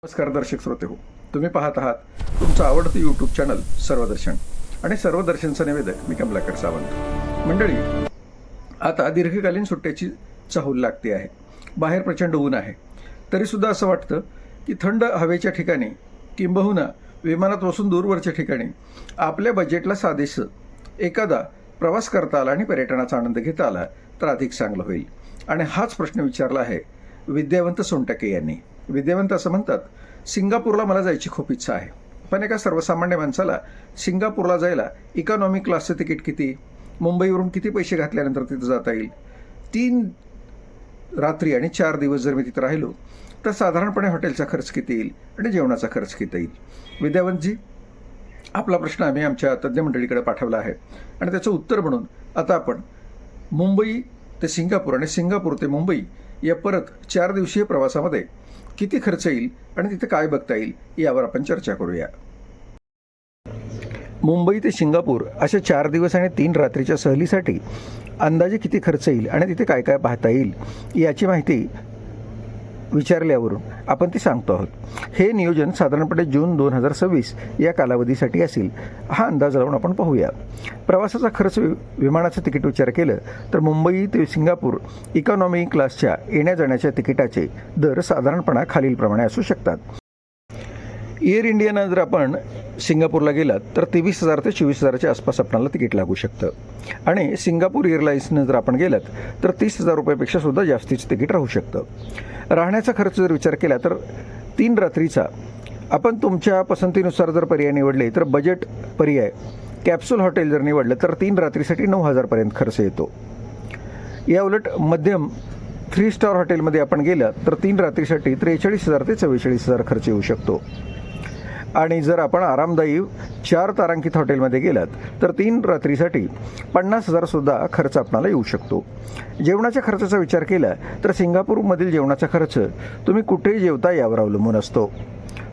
नमस्कार दर्शक श्रोते हो, तुम्ही पाहत आहात तुमचं आवडतं यूट्यूब चॅनल सर्वदर्शन आणि सर्वदर्शनचा निवेदक मी कमलाकर सावंत. मंडळी, आता दीर्घकालीन सुट्ट्याची चाहूल लागते आहे. बाहेर प्रचंड ऊन आहे. तरीसुद्धा असं वाटतं की थंड हवेच्या ठिकाणी किंबहुना विमानात बसून दूरवरच्या ठिकाणी आपल्या बजेटला साधेसं एखादा प्रवास करता आला आणि पर्यटनाचा आनंद घेता आला तर अधिक चांगलं होईल. आणि हाच प्रश्न विचारला आहे विद्यावंत सोनटके यांनी. विद्यावंत असं म्हणतात, सिंगापूरला मला जायची खूप इच्छा आहे, पण एका सर्वसामान्य माणसाला सिंगापूरला जायला इकॉनॉमी क्लासचं तिकीट किती, मुंबईवरून किती पैसे घातल्यानंतर तिथं जाता येईल, 3 रात्री आणि 4 दिवस जर मी तिथं राहिलो तर साधारणपणे हॉटेलचा खर्च किती येईल आणि जेवणाचा खर्च किती येईल. विद्यावंतजी, आपला प्रश्न आम्ही आमच्या तज्ज्ञ मंडळीकडे पाठवला आहे आणि त्याचं उत्तर म्हणून आता आपण मुंबई ते सिंगापूर आणि सिंगापूर ते मुंबई या परत 4 दिवसीय प्रवासामध्ये किती खर्च येईल आणि तिथे काय बघता येईल यावर आपण चर्चा करूया. मुंबई ते सिंगापूर अशा 4 दिवस आणि 3 रात्रीच्या सहलीसाठी अंदाजे किती खर्च येईल आणि तिथे काय काय पाहता येईल याची माहिती विचारल्यावरून आपण ती सांगतो आहोत. हे नियोजन साधारणपणे जून 2026 या कालावधीसाठी असेल हा अंदाज लावून आपण पाहूया. प्रवासाचा खर्च विमानाचं तिकीट विचार केलं तर मुंबई ते सिंगापूर इकॉनॉमी क्लासच्या येण्या जाण्याच्या तिकिटाचे दर साधारणपणे खालीलप्रमाणे असू शकतात. एअर इंडियानं जर आपण सिंगापूरला गेलात तर 23,000 ते 24,000च्या आसपास आपल्याला तिकीट लागू शकतं आणि सिंगापूर एअरलाईन्सनं जर आपण गेलात तर 30,000 रुपयापेक्षा सुद्धा जास्तीचं तिकीट राहू शकतं. राहण्याचा खर्च जर विचार केला तर 3 रात्रीचा आपण तुमच्या पसंतीनुसार जर पर्याय निवडले तर बजेट पर्याय कॅप्सूल हॉटेल जर निवडलं तर 3 रात्रीसाठी 9,000पर्यंत खर्च येतो. या उलट मध्यम 3 स्टार हॉटेलमध्ये आपण गेलं तर 3 रात्रीसाठी 43,000 ते 44,000 खर्च येऊ शकतो. आणि जर आपण आरामदायी 4 तारांकित हॉटेलमध्ये गेलात तर 3 रात्रीसाठी 50,000 सुद्धा खर्च आपणाला येऊ शकतो. जेवणाच्या खर्चाचा विचार केला तर सिंगापूरमधील जेवणाचा खर्च तुम्ही कुठेही जेवता यावर अवलंबून असतो.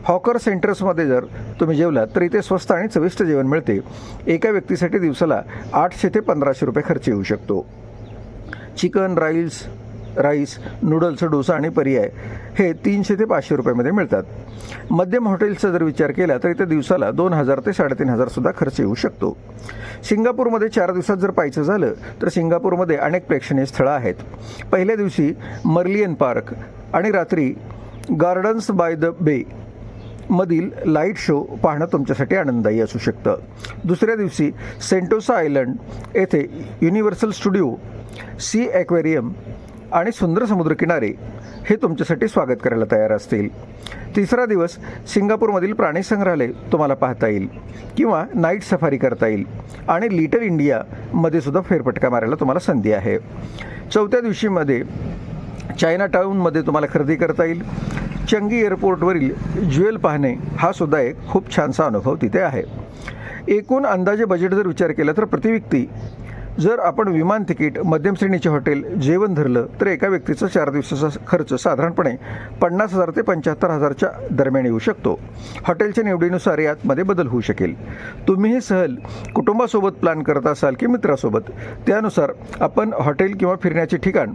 हॉकर सेंटर्समध्ये जर तुम्ही जेवलात तर इथे स्वस्त आणि चविष्ट जेवण मिळते. एका व्यक्तीसाठी दिवसाला 800 ते 1,500 रुपये खर्च येऊ शकतो. चिकन, राईस, नूडल्स, डोसा आणि पर्याय हे 300 ते 500 रुपयामध्ये मिळतात. मध्यम हॉटेलचा जर विचार केला तर इथे दिवसाला 2,000 ते 3,500 सुद्धा खर्च येऊ शकतो. सिंगापूरमध्ये 4 दिवसात जर पाहायचं झालं तर सिंगापूरमध्ये अनेक प्रेक्षणीय स्थळं आहेत. पहिल्या दिवशी मर्लियन पार्क आणि रात्री गार्डन्स बाय द बे मधील लाईट शो पाहणं तुमच्यासाठी आनंददायी असू शकतं. दुसऱ्या दिवशी सेंटोसा आयलंड येथे युनिव्हर्सल स्टुडिओ, सी ॲक्वेरियम आणि सुंदर समुद्रकिनारे हे तुमच्यासाठी स्वागत करायला तयार असतील. तिसरा दिवस सिंगापूरमधील प्राणी संग्रहालय तुम्हाला पाहता येईल किंवा नाईट सफारी करता येईल आणि लिटल इंडियामध्ये सुद्धा फेरफटका मारायला तुम्हाला संधी आहे. चौथ्या दिवशीमध्ये चायना टाऊनमध्ये तुम्हाला खरेदी करता येईल. चंगी एअरपोर्टवरील ज्वेल पाहणे हा सुद्धा एक खूप छानसा अनुभव तिथे आहे. एकूण अंदाजे बजेट जर विचार केला तर प्रतिव्यक्ती जर आपण विमान तिकीट, मध्यम श्रेणीचे हॉटेल, जेवण धरलं तर एका व्यक्तीचा 4 दिवसाचा खर्च साधारणपणे 50,000 ते 75,000च्या दरम्यान येऊ शकतो. हॉटेलच्या निवडीनुसार यातमध्ये बदल होऊ शकेल. तुम्ही ही सहल कुटुंबासोबत प्लॅन करत असाल की मित्रासोबत, त्यानुसार आपण हॉटेल किंवा फिरण्याचे ठिकाण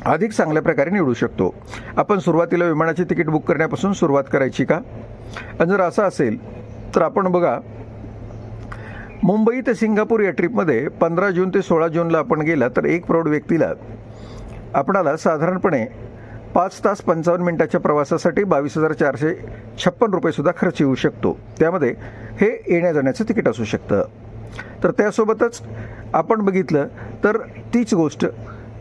अधिक चांगल्या प्रकारे निवडू शकतो. आपण सुरुवातीला विमानाचे तिकीट बुक करण्यापासून सुरुवात करायची का? आणि जर असं असेल तर आपण बघा, मुंबई ते सिंगापूर या ट्रिपमध्ये 15 जून ते 16 जूनला आपण गेला तर एक प्रौढ व्यक्तीला आपणाला साधारणपणे 5 तास 55 मिनिटाच्या प्रवासासाठी 22,456 रुपये सुद्धा खर्च येऊ शकतो. त्यामध्ये हे येण्या जाण्याचं तिकीट असू शकतं. तर त्यासोबतच आपण बघितलं तर तीच गोष्ट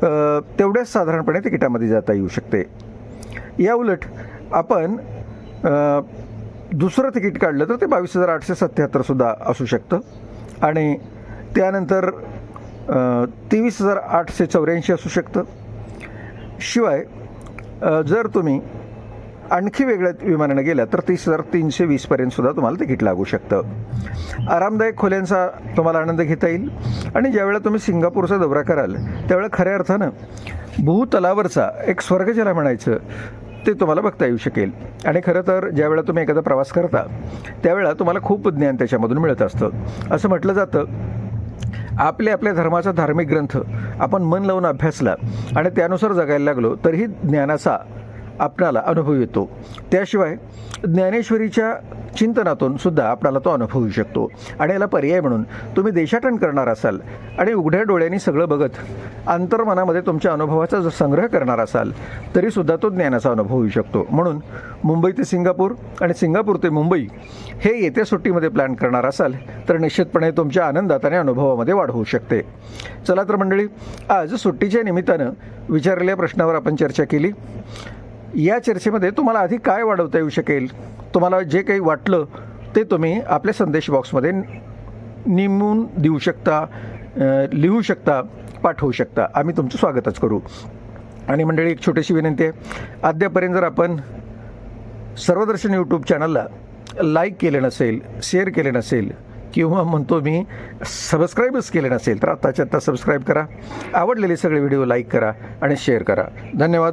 तेवढ्याच साधारणपणे तिकिटामध्ये जाता येऊ शकते. या उलट आपण दुसरं तिकीट काढलं तर ते 22,877 सुद्धा असू शकतं आणि त्यानंतर 23,884 असू शकतं. शिवाय जर तुम्ही आणखी वेगळ्या विमानानं गेला तर 30,320पर्यंत सुद्धा तुम्हाला तिकीट लागू शकतं. आरामदायक खोल्यांचा तुम्हाला आनंद घेता येईल आणि ज्यावेळेला तुम्ही सिंगापूरचा दौरा कराल त्यावेळेला खऱ्या अर्थानं भूतलावरचा एक स्वर्ग ज्याला म्हणायचं ते तुम्हाला बघता येऊ शकेल. आणि खरं तर ज्यावेळेला तुम्ही एखादा प्रवास करता त्यावेळेला तुम्हाला खूप ज्ञान त्याच्यामधून मिळत असतं. असं म्हटलं जातं, आपल्या धर्माचा धार्मिक ग्रंथ आपण मन लावून अभ्यासला आणि त्यानुसार जगायला लागलो तरीही ज्ञानाचा आपणाला अनुभव येतो. त्याशिवाय ज्ञानेश्वरीच्या चिंतनातून सुद्धा आपणाला तो अनुभव येऊ शकतो. आणि याला पर्याय म्हणून तुम्ही देशाटन करणार असाल आणि उघड्या डोळ्यांनी सगळं बघत अंतर्मनामध्ये तुमच्या अनुभवाचा जर संग्रह करणार असाल तरीसुद्धा तो ज्ञानाचा अनुभव होऊ शकतो. म्हणून मुंबई ते सिंगापूर आणि सिंगापूर ते मुंबई हे येत्या सुट्टीमध्ये प्लॅन करणार असाल तर निश्चितपणे तुमच्या आनंदात आणि अनुभवामध्ये वाढ होऊ शकते. चला तर मंडळी, आज सुट्टीच्या निमित्तानं विचारलेल्या प्रश्नावर आपण चर्चा केली. या चर्चेमध्ये तुम्हाला अधिक काय वाढवता येऊ शकेल, तुम्हाला जे काही वाटलं ते तुम्ही आपल्या संदेश बॉक्समध्ये नेमून देऊ शकता, लिहू शकता, पाठवू शकता. आम्ही तुमचं स्वागतच करू. आणि मंडळी, एक छोटीशी विनंती आहे, अद्यापर्यंत जर आपण सर्वदर्शन यूट्यूब चॅनलला लाईक केले नसेल, शेअर केले नसेल किंवा म्हणतो मी सबस्क्राईबच केले नसेल तर आत्ताच्या आत्ता सबस्क्राईब करा. आवडलेले सगळे व्हिडिओ लाईक करा आणि शेअर करा. धन्यवाद.